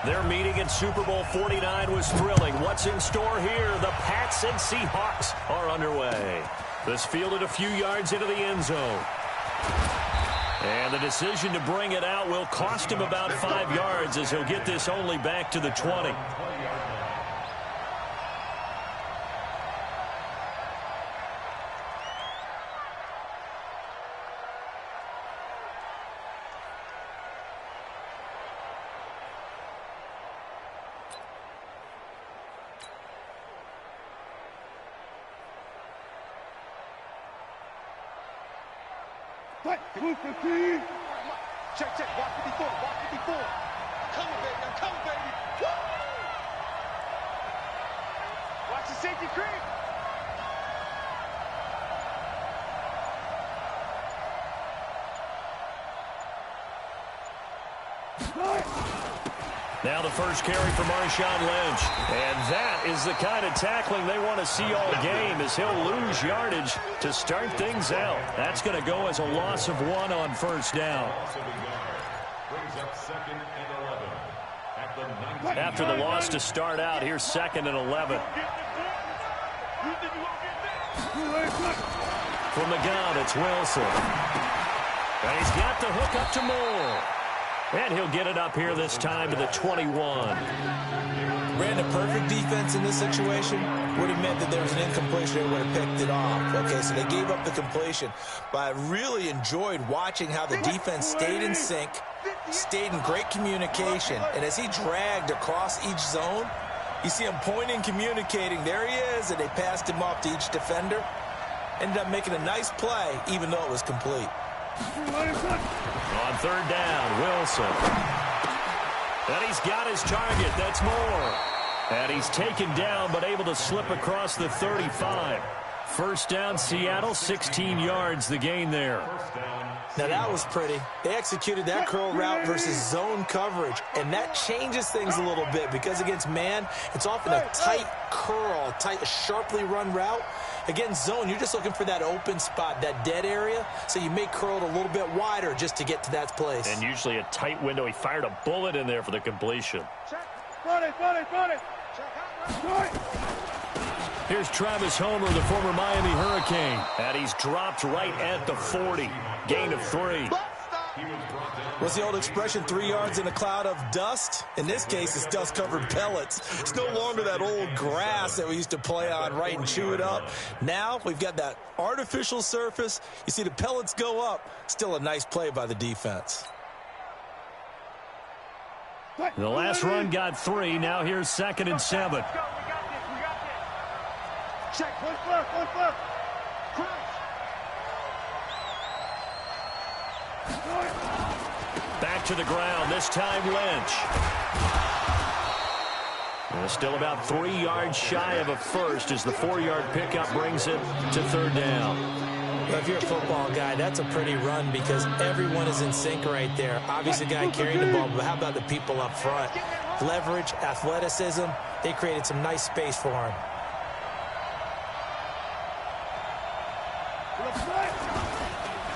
Their meeting at Super Bowl 49 was thrilling. What's in store here? The Pats and Seahawks are underway. This fielded a few yards into the end zone. And the decision to bring it out will cost him about 5 yards as he'll get this only back to the 20. Check, check, walk 54, walk 54. I'm coming, baby. Woo! Watch the safety creep. Now the first carry for Marshawn Lynch. And that is the kind of tackling they want to see all game, as he'll lose yardage to start things out. That's going to go as a loss of 1 on first down. After the loss to start out, here's 2nd and 11. From the gun, it's Wilson. And he's got the hook up to Moore. And he'll get it up here this time to the 21. Ran a perfect defense in this situation. Would have meant that there was an incompletion. They would have picked it off. Okay, so they gave up the completion. But I really enjoyed watching how the defense stayed in sync, stayed in great communication. And as he dragged across each zone, you see him pointing, communicating. There he is, and they passed him off to each defender. Ended up making a nice play, even though it was complete. On third down, Wilson. And he's got his target. That's Moore. And he's taken down, but able to slip across the 35. First down, Seattle, 16 yards, the gain there. Now that was pretty. They executed that curl route versus zone coverage, and that changes things a little bit because against man, it's often a tight curl, tight, sharply run route. Against zone, you're just looking for that open spot, that dead area, so you may curl it a little bit wider just to get to that place. And usually a tight window. He fired a bullet in there for the completion. Run it. Here's Travis Homer, the former Miami Hurricane. And he's dropped right at the 40. Gain of 3. What's the old expression, 3 yards in a cloud of dust? In this case, it's dust-covered pellets. It's no longer that old grass that we used to play on, right, and chew it up. Now we've got that artificial surface. You see the pellets go up. Still a nice play by the defense. The last run got 3. Now here's 2nd and 7. We got this. Check, one left. Back to the ground, this time Lynch. And still about 3 yards shy of a first as the 4-yard pickup brings it to third down. Well, if you're a football guy, that's a pretty run because everyone is in sync right there. Obviously, the guy carrying the ball, but how about the people up front? Leverage, athleticism, they created some nice space for him.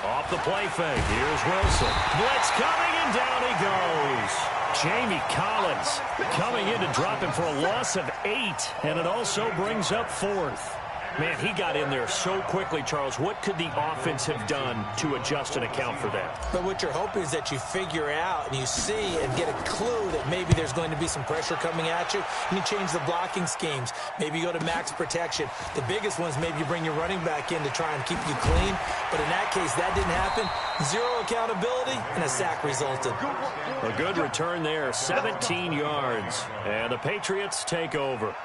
Off the play fake, here's Wilson. Blitz coming, and down he goes. Jamie Collins coming in to drop him for a loss of 8, and it also brings up 4th. Man, he got in there so quickly, Charles. What could the offense have done to adjust and account for that? But what you're hoping is that you figure out and you see and get a clue that maybe there's going to be some pressure coming at you, and you change the blocking schemes. Maybe you go to max protection. The biggest ones, maybe you bring your running back in to try and keep you clean. But in that case, that didn't happen. 0 accountability, and a sack resulted. A good return there, 17 yards. And the Patriots take over.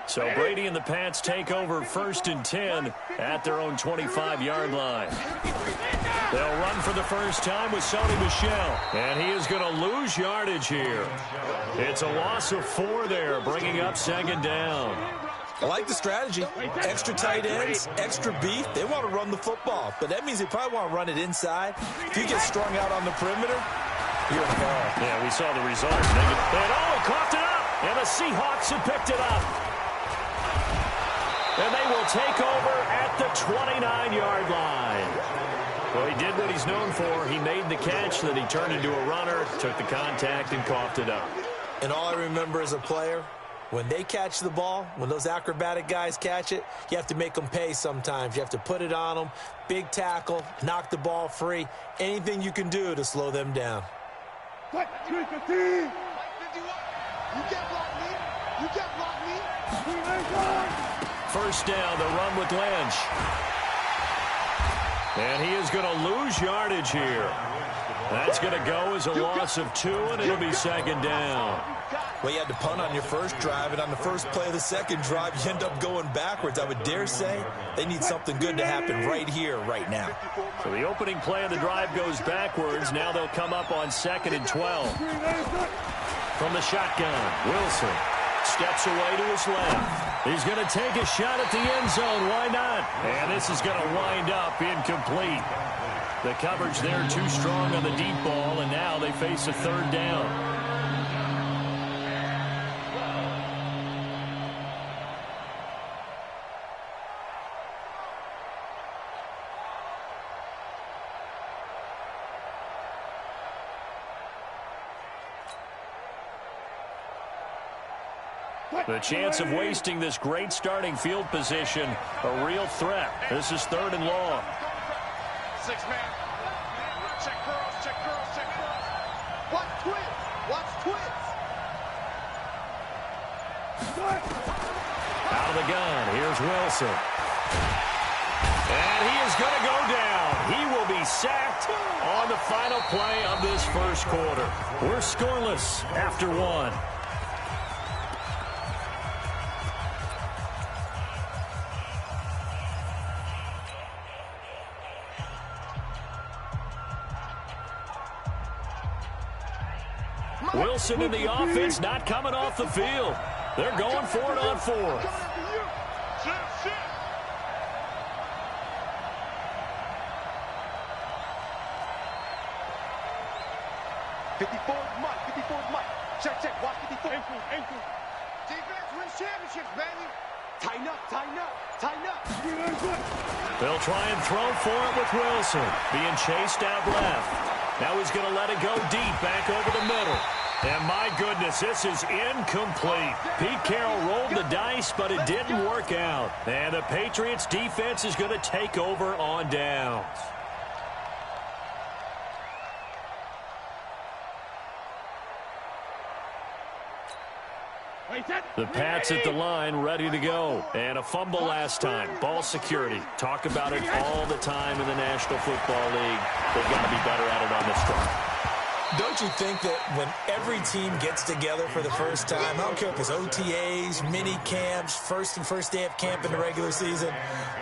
So Brady and the Pats take over 1st and 10 at their own 25-yard line. They'll run for the first time with Sony Michel, and he is going to lose yardage here. It's a loss of 4 there, bringing up 2nd down. I like the strategy. Extra tight ends, extra beef. They want to run the football, but that means they probably want to run it inside. If you get strung out on the perimeter, you're in peril. Yeah, we saw the result. And he coughed it up, and the Seahawks have picked it up. And they will take over at the 29-yard line. Well, he did what he's known for. He made the catch, then he turned into a runner, took the contact, and coughed it up. And all I remember as a player, when they catch the ball, when those acrobatic guys catch it, you have to make them pay sometimes. You have to put it on them, big tackle, knock the ball free, anything you can do to slow them down. You can't block me. You can't block me. First down, the run with Lynch. And he is going to lose yardage here. That's going to go as a loss of 2, and it'll be second down. Well, you had to punt on your first drive, and on the first play of the second drive, you end up going backwards. I would dare say they need something good to happen right here, right now. So the opening play of the drive goes backwards. Now they'll come up on 2nd and 12. From the shotgun, Wilson steps away to his left. He's going to take a shot at the end zone. Why not? And this is going to wind up incomplete. The coverage there too strong on the deep ball, and now they face a third down. The chance of wasting this great starting field position, a real threat. This is 3rd and long. 6-man. Check girls, check girls, check girls. Watch twins. Watch twins. Out of the gun, here's Wilson. And he is going to go down. He will be sacked on the final play of this first quarter. We're scoreless after 1. Wilson in the offense not coming off the field. They're going for it on 4th. 54 Mike, 54 Mike. Check, watch 54. Ankle. Defense wins championships, baby. Tighten up. They'll try and throw for it with Wilson. Being chased out left. Now he's going to let it go deep, back over the middle. And my goodness, this is incomplete. Pete Carroll rolled the dice, but it didn't work out. And the Patriots defense is going to take over on downs. The Pats at the line, ready to go. And a fumble last time. Ball security. Talk about it all the time in the National Football League. They've got to be better at it on this drive. Don't you think that when every team gets together for the first time, I don't care if it's OTAs, mini camps, first day of camp in the regular season,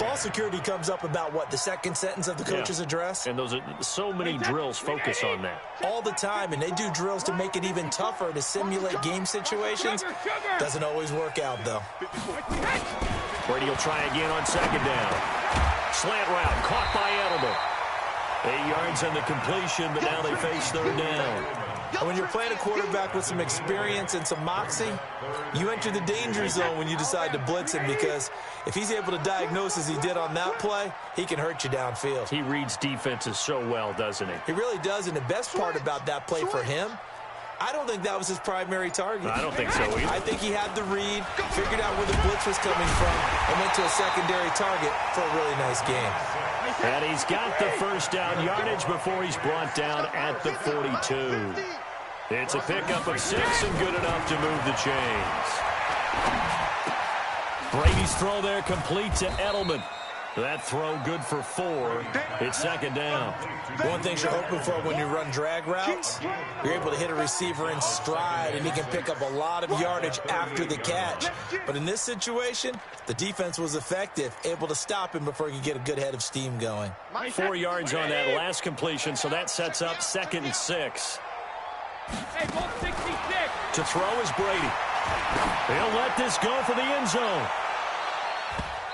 ball security comes up about what, the second sentence of the coach's address? And those are so many drills focus on that. All the time, and they do drills to make it even tougher to simulate game situations. Doesn't always work out, though. Brady will try again on 2nd down. Slant route, caught by Edelman. 8 yards on the completion, but now they face 3rd down. And when you're playing a quarterback with some experience and some moxie, you enter the danger zone when you decide to blitz him, because if he's able to diagnose as he did on that play, he can hurt you downfield. He reads defenses so well, doesn't he? He really does, and the best part about that play for him, I don't think that was his primary target. I don't think so either. I think he had the read, figured out where the blitz was coming from, and went to a secondary target for a really nice game. And he's got the first down yardage before he's brought down at the 42. It's a pickup of 6 and good enough to move the chains. Brady's throw there complete to Edelman. That throw good for 4. It's 2nd down. One thing you're hoping for when you run drag routes, you're able to hit a receiver in stride, and he can pick up a lot of yardage after the catch. But in this situation, the defense was effective, able to stop him before he could get a good head of steam going. 4 yards on that last completion, so that sets up 2nd and 6. To throw is Brady. He'll let this go for the end zone.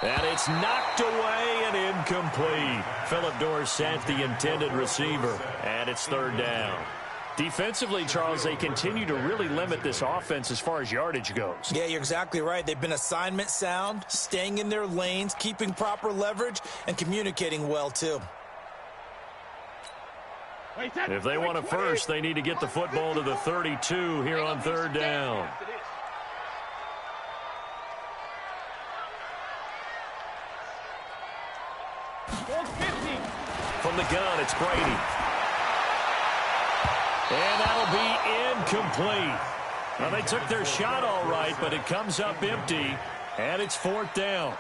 And it's knocked away and incomplete. Philip Dorsett, the intended receiver, and it's 3rd down. Defensively, Charles, they continue to really limit this offense as far as yardage goes. Yeah, you're exactly right. They've been assignment sound, staying in their lanes, keeping proper leverage, and communicating well, too. If they want a first, they need to get the football to the 32 here on third down. From the gun, it's Brady. And that'll be incomplete. Well, they took their shot all right, but it comes up empty, and it's fourth down.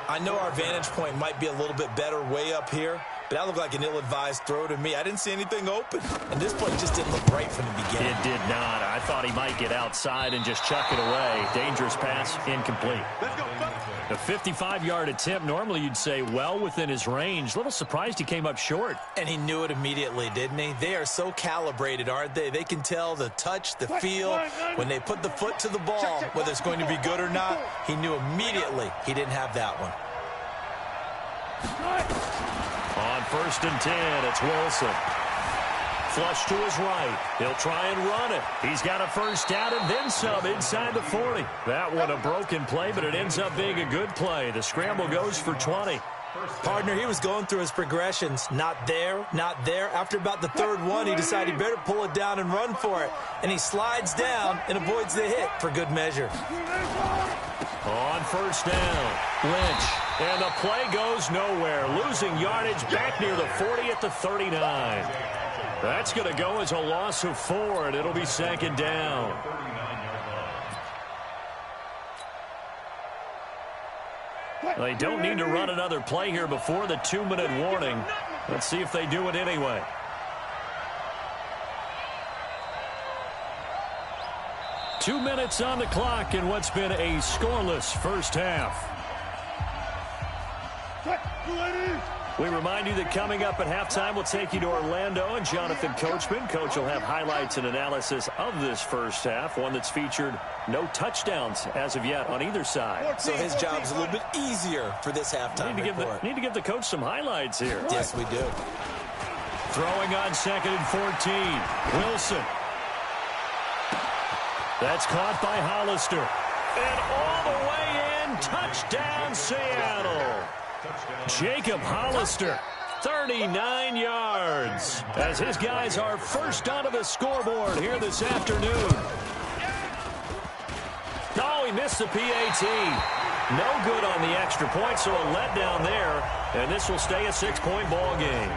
I know our vantage point might be a little bit better way up here, but that looked like an ill-advised throw to me. I didn't see anything open, and this play just didn't look right from the beginning. It did not. I thought he might get outside and just chuck it away. Dangerous pass, incomplete. Let's go, folks. A 55-yard attempt, normally you'd say well within his range. Little surprised he came up short. And he knew it immediately, didn't he? They are so calibrated, aren't they? They can tell the touch, the feel. When they put the foot to the ball, whether it's going to be good or not, he knew immediately he didn't have that one. On 1st and 10, it's Wilson. Flush to his right. He'll try and run it. He's got a first down and then some inside the 40. That one a broken play, but it ends up being a good play. The scramble goes for 20. Partner, he was going through his progressions. Not there, not there. After about the third one, he decided he better pull it down and run for it. And he slides down and avoids the hit for good measure. On 1st down, Lynch. And the play goes nowhere. Losing yardage back near the 40 at the 39. That's going to go as a loss of 4, and it'll be 2nd down. They don't need to run another play here before the 2-minute warning. Let's see if they do it anyway. Two minutes on the clock in what's been a scoreless first half. We remind you that coming up at halftime, we'll take you to Orlando and Jonathan Coachman. Coach will have highlights and analysis of this first half, one that's featured no touchdowns as of yet on either side. So his job's a little bit easier for this halftime report. Need to give the coach some highlights here. Yes, we do. Throwing on 2nd and 14. Wilson. That's caught by Hollister. And all the way in, touchdown Seattle. Jacob Hollister, 39 yards, as his guys are first onto the scoreboard here this afternoon. Oh, he missed the PAT. No good on the extra point, so a letdown there, and this will stay a 6-point ball game.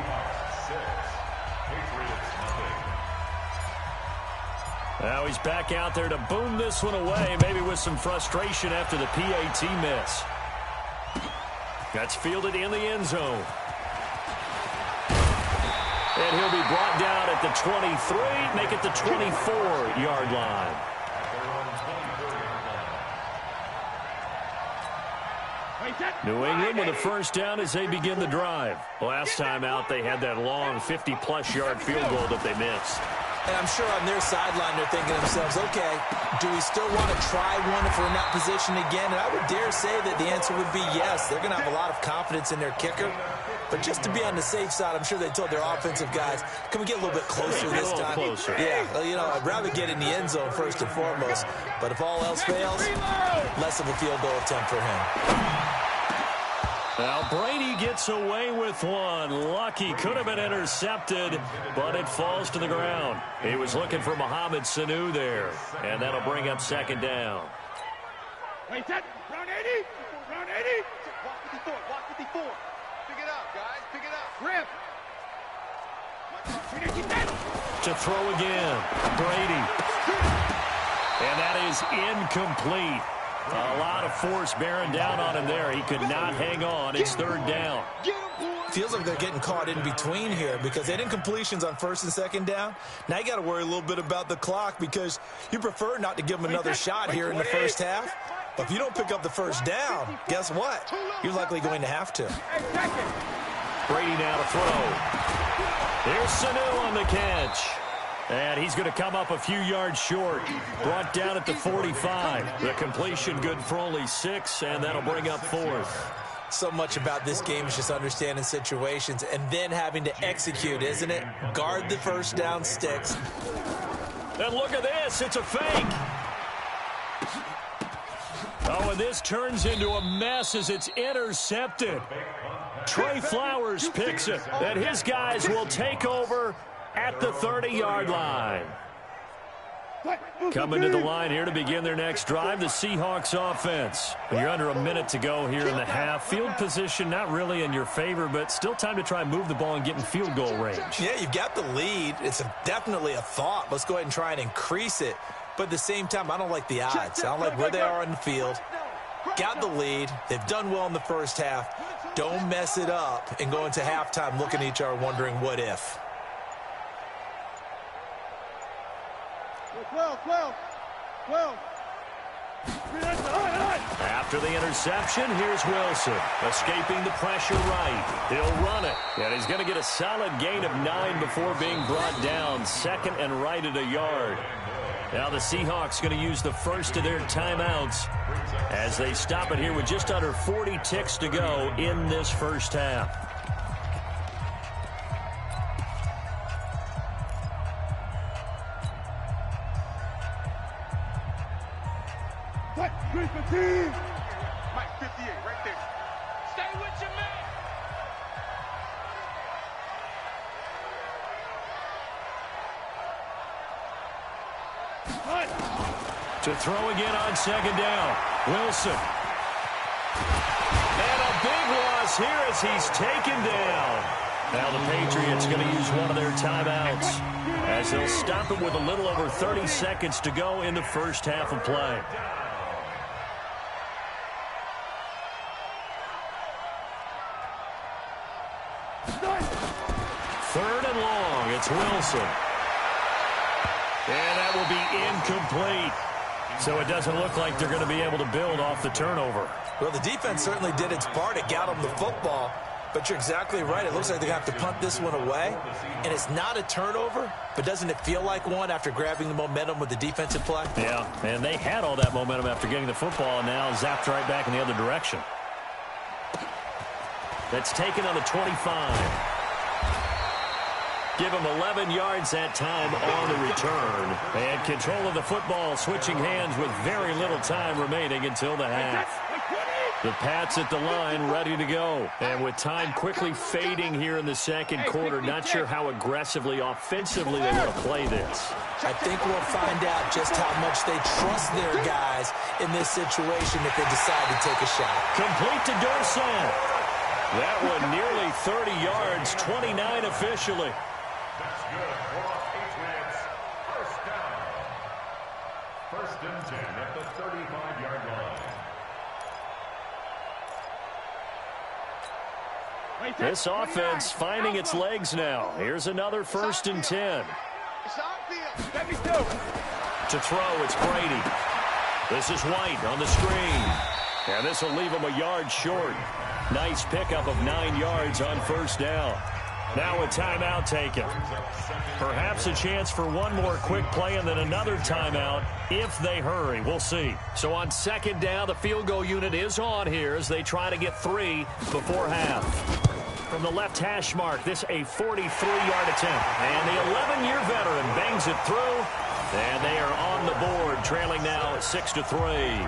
Now he's back out there to boom this one away, maybe with some frustration after the PAT miss. That's fielded in the end zone. And he'll be brought down at the 23, make it the 24-yard line. New England with a first down as they begin the drive. Last time out, they had that long 50-plus yard field goal that they missed. And I'm sure on their sideline they're thinking to themselves, okay, do we still want to try one if we're in that position again? And I would dare say that the answer would be yes. They're going to have a lot of confidence in their kicker. But just to be on the safe side, I'm sure they told their offensive guys, can we get a little bit closer this time? Closer. Yeah, well, you know, I'd rather get in the end zone first and foremost. But if all else fails, less of a field goal attempt for him. Now Brady gets away with one. Lucky, could have been intercepted, but it falls to the ground. He was looking for Mohamed Sanu there, and that'll bring up 2nd down. Wait, that round 80, round 80. Walk 54. Pick it up, guys. Pick it up. Grip. To throw again, Brady. And that is incomplete. A lot of force bearing down on him there. He could not hang on. It's 3rd down. Feels like they're getting caught in between here because they had incompletions on 1st and 2nd down. Now you got to worry a little bit about the clock because you prefer not to give them another shot here in the first half. But if you don't pick up the first down, guess what? You're likely going to have to. Brady now to throw. Here's Sanu on the catch. And he's going to come up a few yards short. Brought down at the 45. The completion good for only 6, and that'll bring up 4th. so much about this game is just understanding situations and then having to execute, isn't it? Guard the first down sticks. And look at this. It's a fake. Oh, and this turns into a mess as it's intercepted. Trey Flowers picks it, and his guys will take over at the 30-yard line. Coming to the line here to begin their next drive, the Seahawks offense. You're under a minute to go here in the half. Field position not really in your favor, but still time to try and move the ball and get in field goal range. Yeah, you've got the lead. It's definitely a thought. Let's go ahead and try and increase it. But at the same time, I don't like the odds. I don't like where they are on the field. Got the lead. They've done well in the first half. Don't mess it up and go into halftime looking at each other wondering what if. 12. After the interception, here's Wilson. Escaping the pressure right. He'll run it. And he's going to get a solid gain of 9 before being brought down. Second and right at a yard. Now the Seahawks going to use the first of their timeouts as they stop it here with just under 40 ticks to go in this first half. Mike 58, right there. Stay with your man. To throw again on second down. Wilson. And a big loss here as he's taken down. Now the Patriots going to use one of their timeouts as they'll stop it with a little over 30 seconds to go in the first half of play. Third and long. It's Wilson. And that will be incomplete. So it doesn't look like they're going to be able to build off the turnover. Well, the defense certainly did its part. It got them the football. But you're exactly right. It looks like they're going to have to punt this one away. And it's not a turnover, but doesn't it feel like one after grabbing the momentum with the defensive play? Yeah, and they had all that momentum after getting the football and now zapped right back in the other direction. That's taken on the 25. Give him 11 yards that time on the return. And control of the football switching hands with very little time remaining until the half. The Pats at the line ready to go. And with time quickly fading here in the second quarter, not sure how aggressively, offensively they want to play this. I think we'll find out just how much they trust their guys in this situation if they decide to take a shot. Complete to Dorsett. That one nearly 30 yards, 29 officially. That's good for Patriots. First down. First and 10 at the 35-yard line. This offense finding its legs now. Here's another first and 10. To throw, it's Brady. This is White on the screen. And this will leave him a yard short. Nice pickup of 9 yards on first down. Now a timeout taken. Perhaps a chance for one more quick play and then another timeout if they hurry. We'll see. So on second down, the field goal unit is on here as they try to get 3 before half. From the left hash mark, this a 43-yard attempt. And the 11-year veteran bangs it through. And they are on the board, trailing now 6-3.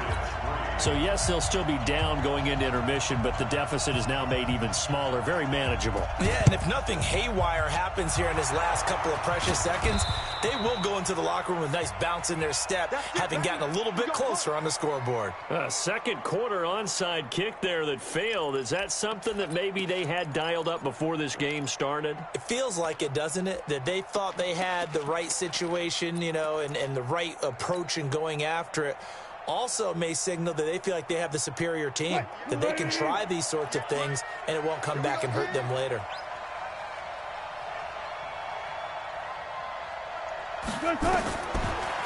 So, yes, they'll still be down going into intermission, but the deficit is now made even smaller, very manageable. Yeah, and if nothing haywire happens here in his last couple of precious seconds, they will go into the locker room with a nice bounce in their step, having gotten a little bit closer on the scoreboard. Second quarter onside kick there that failed. Is that something that maybe they had dialed up before this game started? It feels like it, doesn't it? That they thought they had the right situation, you know, and the right approach in going after it. Also may signal that they feel like they have the superior team, that they can try these sorts of things and it won't come back and hurt them later.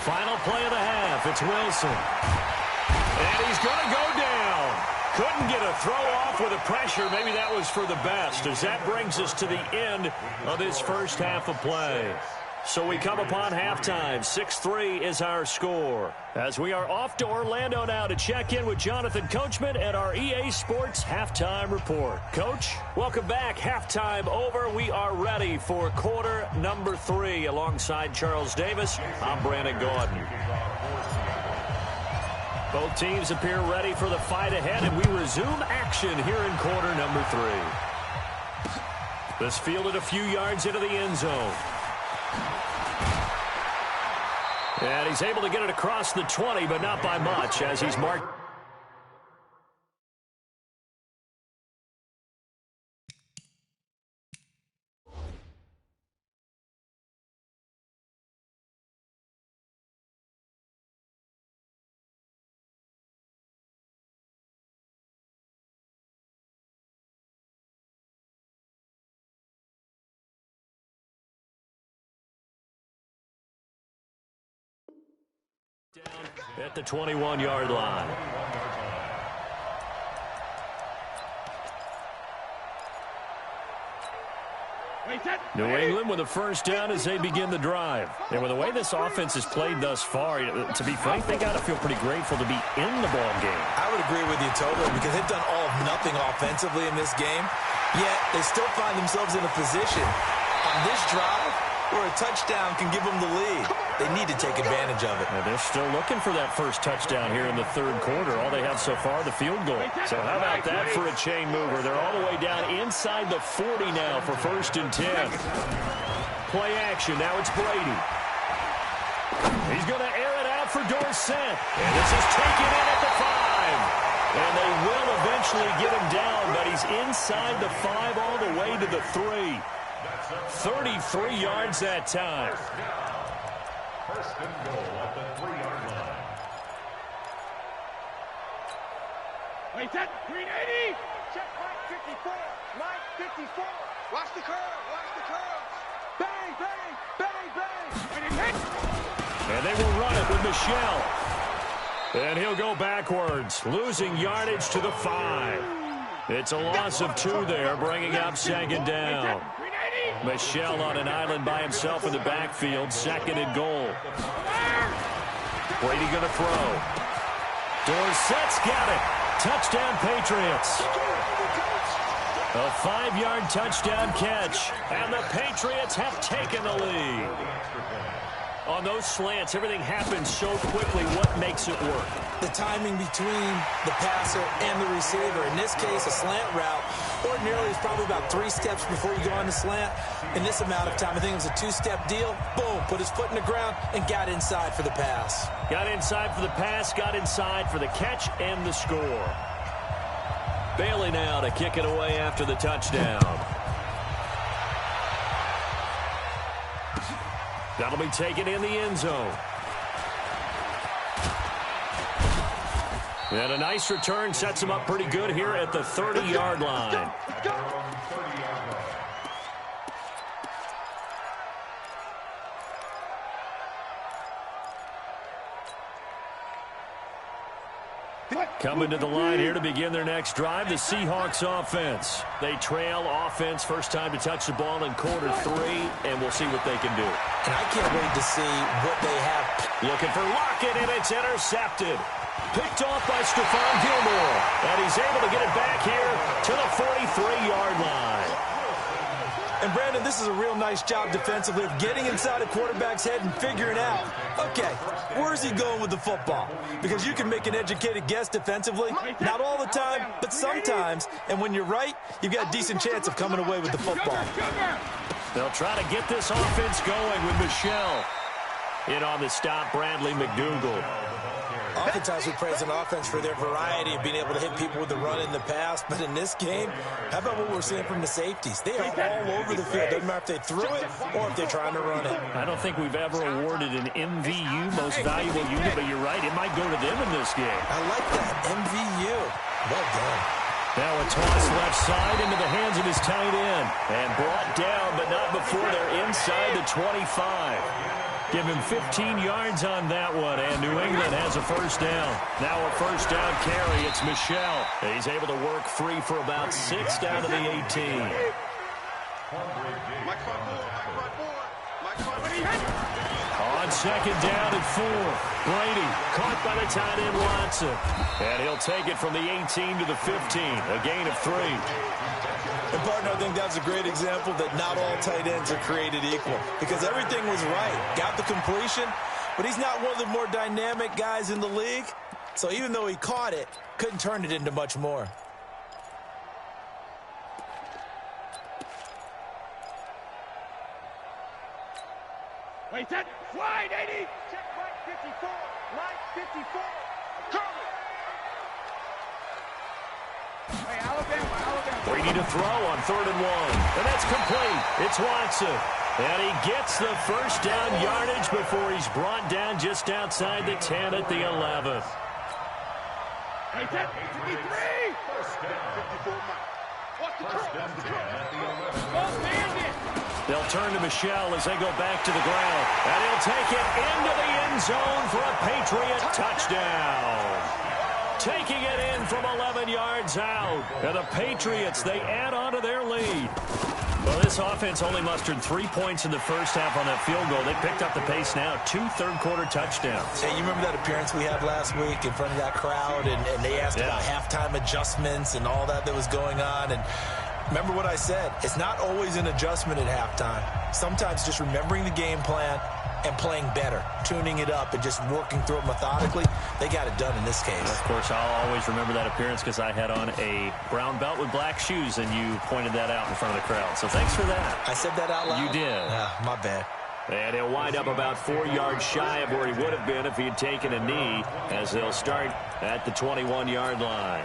Final play of the half. It's Wilson. And he's going to go down. Couldn't get a throw off with the pressure. Maybe that was for the best as that brings us to the end of this first half of play. So we come upon halftime. 6-3 is our score. As we are off to Orlando now to check in with Jonathan Coachman at our EA Sports Halftime Report. Coach, welcome back. Halftime over. We are ready for quarter number 3. Alongside Charles Davis, I'm Brandon Gaudin. Both teams appear ready for the fight ahead, and we resume action here in quarter number 3. This fielded a few yards into the end zone. And he's able to get it across the 20, but not by much as he's marked. Down at the 21-yard line. New England with a first down as they begin the drive. And with the way this offense has played thus far, to be frank, they got to feel pretty grateful to be in the ball game. I would agree with you totally because they've done all of nothing offensively in this game, yet they still find themselves in a position on this drive where a touchdown can give them the lead. They need to take advantage of it. And they're still looking for that first touchdown here in the third quarter. All they have so far, the field goal. So how about that for a chain mover? They're all the way down inside the 40 now for 1st and 10. Play action. Now it's Brady. He's going to air it out for Dorsett. And this is taken in at the 5. And they will eventually get him down, but he's inside the 5 all the way to the 3. 33 yards that time. First and goal at the 3-yard line. Wait, that 380. Check Mike 54. Mike 54. Watch the curve. Watch the curve. Bang, bang, bang, bang. And it hits. And they will run it with Michelle. And he'll go backwards, losing yardage to the 5. It's a loss of 2 there, bringing up 2nd down. Michelle on an island by himself in the backfield, 2nd and goal. Brady going to throw. Dorsett's got it. Touchdown, Patriots. A 5-yard touchdown catch, and the Patriots have taken the lead. On those slants, everything happens so quickly. What makes it work? The timing between the passer and the receiver. In this case, a slant route ordinarily is probably about 3 steps before you go on the slant. In this amount of time, I think it was a 2-step deal. Boom, put his foot in the ground and got inside for the pass. Got inside for the pass, got inside for the catch and the score. Bailey now to kick it away after the touchdown. That'll be taken in the end zone. And a nice return sets him up pretty good here at the 30-yard line. Coming to the line here to begin their next drive, the Seahawks offense. They trail offense, first time to touch the ball in quarter 3, and we'll see what they can do. And I can't wait to see what they have. Looking for Lockett, and it's intercepted. Picked off by Stephon Gilmore, and he's able to get it back here to the 43-yard line. And, Brandon, this is a real nice job defensively of getting inside a quarterback's head and figuring out, okay, where's he going with the football? Because you can make an educated guess defensively, not all the time, but sometimes. And when you're right, you've got a decent chance of coming away with the football. They'll try to get this offense going with Michelle. In on the stop, Bradley McDougald. Oftentimes we praise an offense for their variety of being able to hit people with the run in the past, but in this game, how about what we're seeing from the safeties? They are all over the field. Doesn't matter if they threw it or if they're trying to run it. I don't think we've ever awarded an MVU, most valuable unit, but you're right, it might go to them in this game. I like that, MVU. Well done. Now a toss left side into the hands of his tight end. And brought down, but not before they're inside the 25. Give him 15 yards on that one, and New England has a first down. Now a first down carry. It's Michelle. He's able to work free for about 6 down to the 18. On second down and 4. Brady caught by the tight end Watson. And he'll take it from the 18 to the 15. A gain of 3. And, partner, I think that's a great example that not all tight ends are created equal. Because everything was right. Got the completion, but he's not one of the more dynamic guys in the league. So even though he caught it, couldn't turn it into much more. Wait, set, slide, 80. Check, Mike 54. Mike 54. Cover. Hey, Alabama. Brady to throw on 3rd and 1. And that's complete. It's Watson. And he gets the first down yardage before he's brought down just outside the 10 at the 11th. Hey, set, 53. First down. 54, Mike. Watch the curl. Watch the curl. They'll turn to Michelle as they go back to the ground. And he'll take it into the end zone for a Patriot touchdown. Taking it in from 11 yards out. And the Patriots, they add on to their lead. Well, this offense only mustered 3 points in the first half on that field goal. They picked up the pace now. 2 third-quarter touchdowns. Hey, you remember that appearance we had last week in front of that crowd? And they asked about halftime adjustments and all that was going on. And remember what I said. It's not always an adjustment at halftime. Sometimes just remembering the game plan and playing better, tuning it up and just working through it methodically. They got it done in this case. Of course, I'll always remember that appearance because I had on a brown belt with black shoes, and you pointed that out in front of the crowd. So thanks for that. I said that out loud? You did. My bad. And he'll wind up about 4 yards shy of where he would have been if he had taken a knee, as they'll start at the 21-yard line.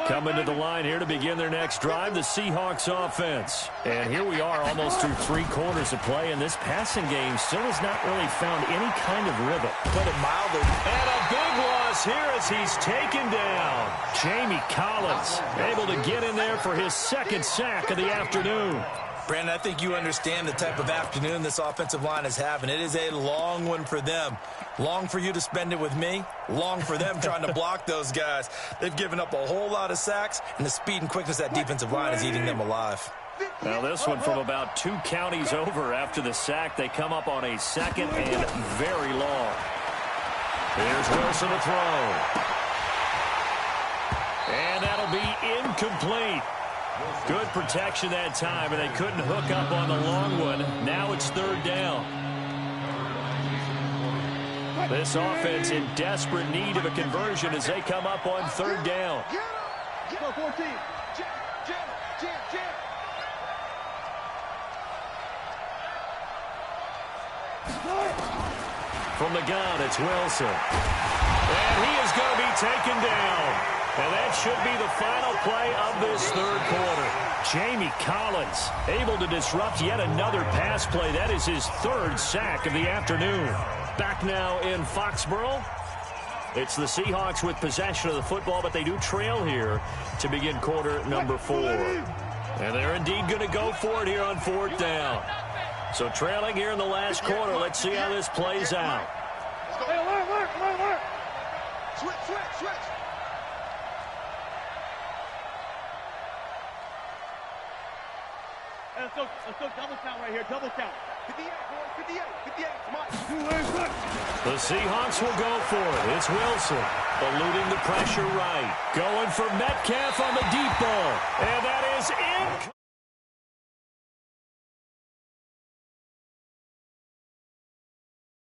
Coming to the line here to begin their next drive, the Seahawks offense. And here we are almost through 3 quarters of play, and this passing game still has not really found any kind of rhythm. Put it mildly. And a big loss here as he's taken down. Jamie Collins able to get in there for his 2nd sack of the afternoon. Brandon, I think you understand the type of afternoon this offensive line is having. It is a long one for them. Long for you to spend it with me. Long for them trying to block those guys. They've given up a whole lot of sacks, and the speed and quickness of that defensive line is eating them alive. Now this one from about 2 counties over after the sack. They come up on a 2nd and very long. Here's Wilson to throw. And that'll be incomplete. Good protection that time, and they couldn't hook up on the long one. Now it's 3rd down. This offense in desperate need of a conversion as they come up on 3rd down. Go 14. Jam. From the gun, it's Wilson. And he is going to be taken down. And that should be the final play of this 3rd quarter. Jamie Collins able to disrupt yet another pass play. That is his 3rd sack of the afternoon. Back now in Foxborough. It's the Seahawks with possession of the football, but they do trail here to begin quarter number 4. And they're indeed going to go for it here on 4th down. So trailing here in the last quarter. Let's see how this plays out. Hey, alert. Switch. Let's go double count right here, double count. 58, boys, 58, come on. The Seahawks will go for it. It's Wilson eluding the pressure right. Going for Metcalf on the deep ball. And that is in.